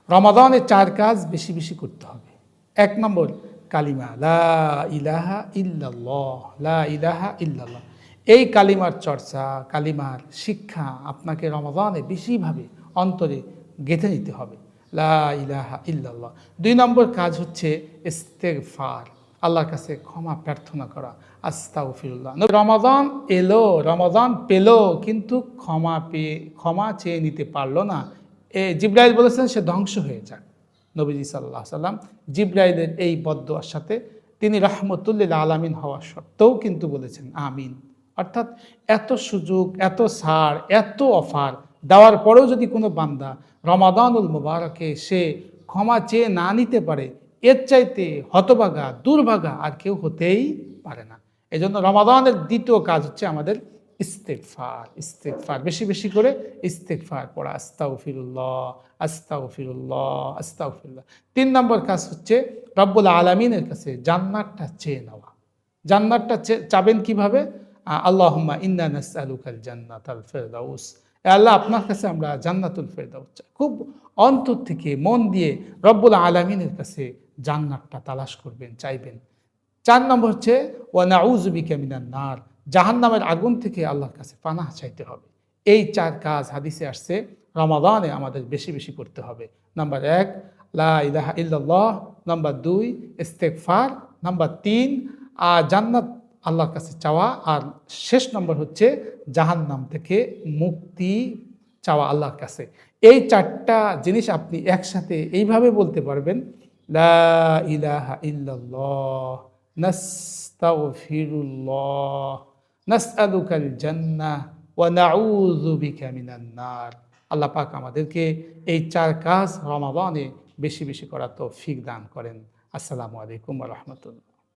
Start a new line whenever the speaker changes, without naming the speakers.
রমাদানে 4 কাজ বেশি বেশি করতে হবে। 1 নম্বর কালিমা লা ইলাহা ইল্লাল্লাহ, লা ইলাহা ইল্লাল্লাহ। এই কালিমার চর্চা, কালিমার শিক্ষা আপনাকে রমাদানে বেশিভাবে অন্তরে গেঁথে নিতে হবে। লা ইলাহা ইল্লাল্লাহ। 2 নম্বর কাজ হচ্ছে ইস্তেগফার, আল্লাহর কাছে ক্ষমা প্রার্থনা করা, আস্তাগফিরুল্লাহ। রমাদান এলো, রমাদান পেল, কিন্তু ক্ষমা চেয়ে নিতে পারলো না। জিবরাইল বলেছেন সে ধ্বংস হয়ে যাক। নবীজি সাল্লাল্লাহু আলাইহি সাল্লাম জিবরাইলের এই বদদুয়ার সাথে তিনি রাহমাতুল্লিল আলামিন হওয়া সত্ত্বেও কিন্তু বলেছেন আমিন। অর্থাৎ এত সুযোগ, এত ছাড়, এত অফার দেওয়ার পরেও যদি কোনো বান্দা রমাদানুল মুবারকে সে ক্ষমা চেয়ে না নিতে পারে, এর চাইতে হতভাগা, দুর্ভাগা আর কেউ হতেই পারে না। এজন্য রমাদানের দ্বিতীয় কাজ হচ্ছে আমাদের ইস্তেগফার। ইস্তেগফার বেশি বেশি করে ইস্তেগফার পড়া, আস্তাগফিরুল্লাহ, আস্তাগফিরুল্লাহ, আস্তাগফিরুল্লাহ। 3 নম্বর কাজ হচ্ছে রব্বুল আলামিনের কাছে জান্নাতটা চেয়ে নেওয়া। জান্নাতটা চাবেন কিভাবে? আল্লাহুম্মা ইন্না নাসআলুকাল জান্নাতাল ফিরদাউস। আল্লাহ, আপনার কাছে আমরা জান্নাতুল ফিরদাউস চাই। খুব অন্তর থেকে মন দিয়ে রব্বুল আলামিনের কাছে জান্নাতটা তালাশ করবেন, চাইবেন। 4 নম্বর হচ্ছে ওয়া নাউযু বিকা মিনান নার, জাহান্নামের আগুন থেকে আল্লাহর কাছে পানাহ চাইতে হবে। এই 4 কাজ হাদিসে আসছে রমাদানে আমাদের বেশি বেশি করতে হবে। নাম্বার 1 লা ইলাহা ইল্লাল্লাহ, নাম্বার 2 ইস্তেগফার, নাম্বার 3 জান্নাত আল্লাহর কাছে চাওয়া, আর শেষ নম্বর হচ্ছে জাহান্নাম থেকে মুক্তি চাওয়া আল্লাহর কাছে। এই 4টা জিনিস আপনি একসাথে এইভাবে বলতে পারবেন, লা ইলাহা ইল্লাল্লাহ, নাস্তাগফিরুল্লাহ, নাসআলুকাল জান্নাহ ওয়া নাউযু বিকা মিনান নার। আল্লাহ পাক আমাদেরকে এই 4 কাজ রমাদানে বেশি বেশি করার তৌফিক দান করেন। আসসালামু আলাইকুম ওয়া রাহমাতুল্লাহ।